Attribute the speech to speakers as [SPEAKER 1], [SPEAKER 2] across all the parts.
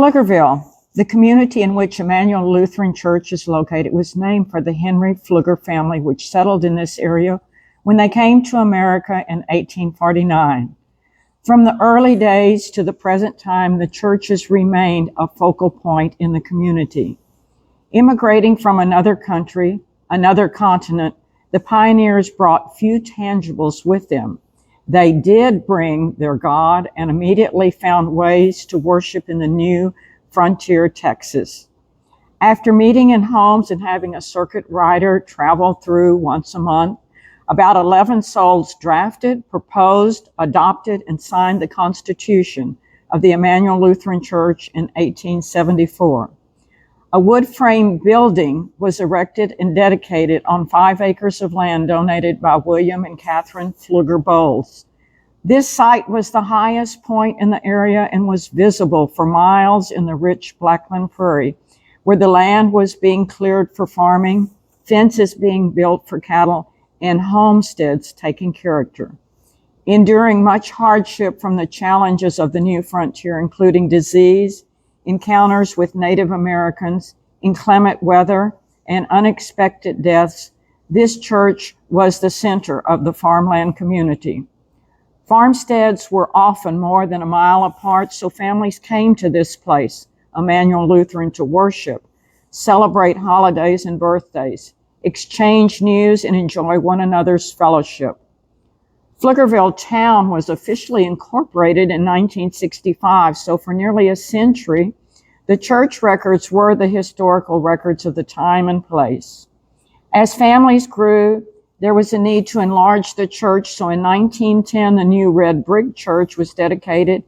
[SPEAKER 1] Pflugerville, the community in which Immanuel Lutheran Church is located, was named for the Henry Pfluger family, which settled in this area when they came to America in 1849. From the early days to the present time, the church has remained a focal point in the community. Immigrating from another country, another continent, the pioneers brought few tangibles with them. They did bring their God and immediately found ways to worship in the new frontier Texas. After meeting in homes and having a circuit rider travel through once a month, about 11 souls drafted, proposed, adopted, and signed the Constitution of the Immanuel Lutheran Church in 1874. A wood frame building was erected and dedicated on 5 acres of land donated by William and Catherine Pfluger Bowles. This site was the highest point in the area and was visible for miles in the rich Blackland Prairie, where the land was being cleared for farming, fences being built for cattle, and homesteads taking character. Enduring much hardship from the challenges of the new frontier, including disease, encounters with Native Americans, inclement weather, and unexpected deaths, this church was the center of the farmland community. Farmsteads were often more than a mile apart, so families came to this place, Immanuel Lutheran, to worship, celebrate holidays and birthdays, exchange news, and enjoy one another's fellowship. Pflugerville town was officially incorporated in 1965, so for nearly a century, the church records were the historical records of the time and place. As families grew, there was a need to enlarge the church, so in 1910, the new red brick church was dedicated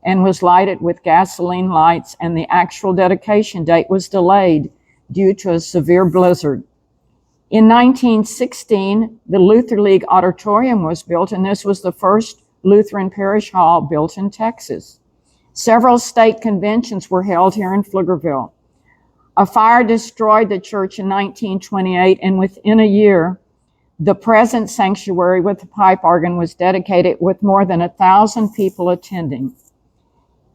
[SPEAKER 1] and was lighted with gasoline lights, and the actual dedication date was delayed due to a severe blizzard. In 1916, the Luther League Auditorium was built, and this was the first Lutheran parish hall built in Texas. Several state conventions were held here in Pflugerville. A fire destroyed the church in 1928, and within a year, the present sanctuary with the pipe organ was dedicated with more than 1,000 people attending.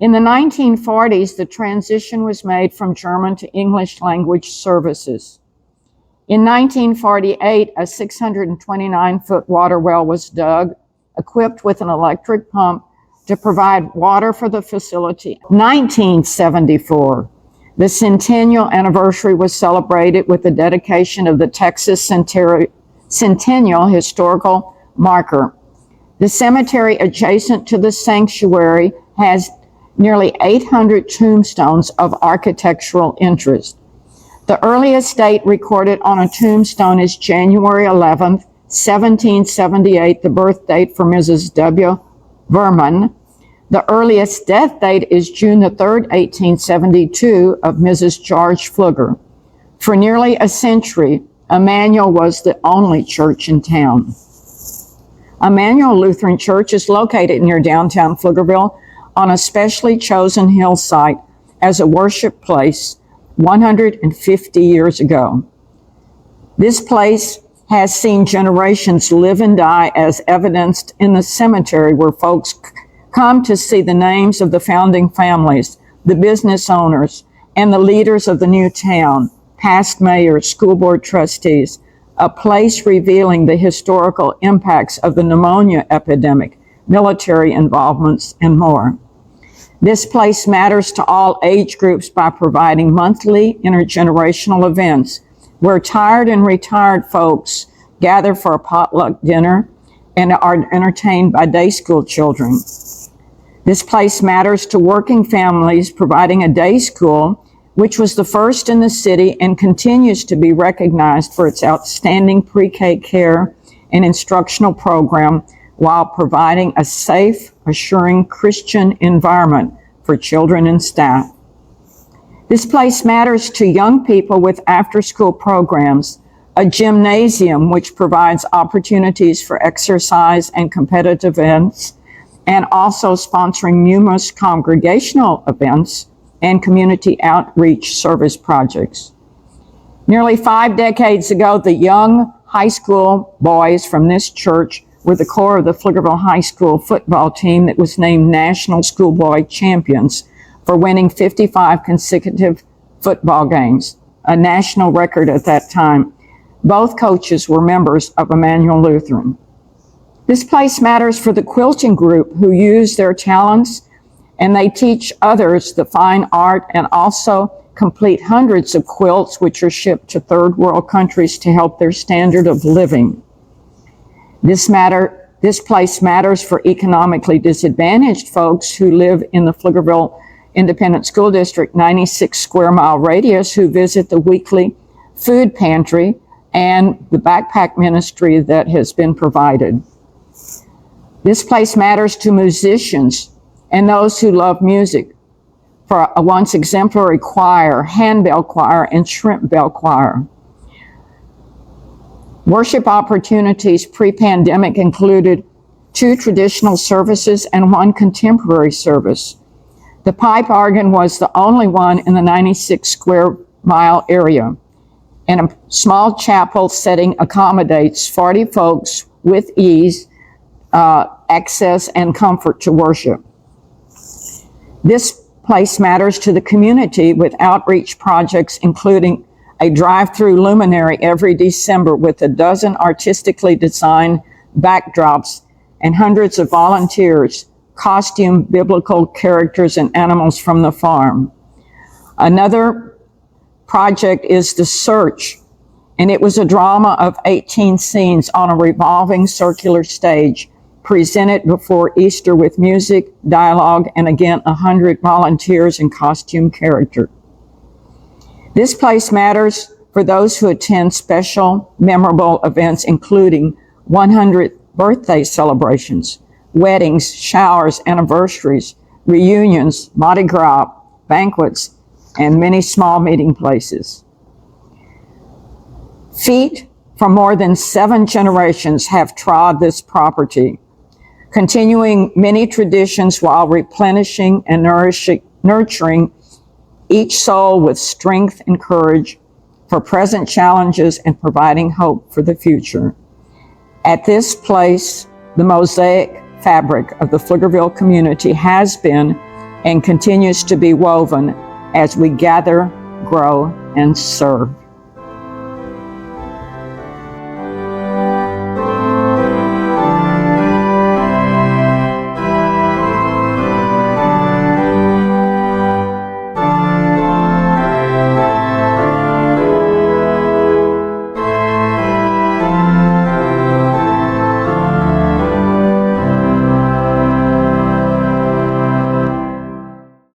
[SPEAKER 1] In the 1940s, the transition was made from German to English language services. In 1948, a 629-foot water well was dug, equipped with an electric pump to provide water for the facility. 1974, the centennial anniversary was celebrated with the dedication of the Texas Centennial Historical Marker. The cemetery adjacent to the sanctuary has nearly 800 tombstones of architectural interest. The earliest date recorded on a tombstone is January 11th, 1778, the birth date for Mrs. W. Verman. The earliest death date is June the 3rd, 1872, of Mrs. George Pfluger. For nearly a century, Immanuel was the only church in town. Immanuel Lutheran Church is located near downtown Pflugerville on a specially chosen hill site as a worship place 150 years ago. This place has seen generations live and die, as evidenced in the cemetery, where folks come to see the names of the founding families, the business owners, and the leaders of the new town, past mayors, school board trustees, a place revealing the historical impacts of the pneumonia epidemic, military involvements, and more. This place matters to all age groups by providing monthly intergenerational events where tired and retired folks gather for a potluck dinner and are entertained by day school children. This place matters to working families, providing a day school, which was the first in the city and continues to be recognized for its outstanding pre-K care and instructional program, while providing a safe, assuring Christian environment for children and staff. This place matters to young people with after-school programs, a gymnasium which provides opportunities for exercise and competitive events, and also sponsoring numerous congregational events and community outreach service projects. Nearly 5 decades ago, the young high school boys from this church were the core of the Pflugerville High School football team that was named National Schoolboy Champions for winning 55 consecutive football games, a national record at that time. Both coaches were members of Immanuel Lutheran. This place matters for the quilting group who use their talents and they teach others the fine art and also complete hundreds of quilts which are shipped to third world countries to help their standard of living. This place matters for economically disadvantaged folks who live in the Pflugerville Independent School District 96 square mile radius who visit the weekly food pantry and the backpack ministry that has been provided. This place matters to musicians and those who love music, for a once exemplary choir, handbell choir, and shrimp bell choir. Worship opportunities pre-pandemic included 2 traditional services and 1 contemporary service. The pipe organ was the only one in the 96 square mile area, and a small chapel setting accommodates 40 folks with ease, access, and comfort to worship. This place matters to the community with outreach projects including a drive-through luminary every December with a dozen artistically designed backdrops and hundreds of volunteers, costume biblical characters and animals from the farm. Another project is The Search, and it was a drama of 18 scenes on a revolving circular stage presented before Easter with music, dialogue, and again 100 volunteers and costume character. This place matters for those who attend special, memorable events including 100th birthday celebrations, weddings, showers, anniversaries, reunions, Mardi Gras, banquets, and many small meeting places. Feet from more than 7 generations have trod this property, continuing many traditions while replenishing and nurturing each soul with strength and courage for present challenges and providing hope for the future. At this place, the mosaic fabric of the Pflugerville community has been and continues to be woven as we gather, grow, and serve.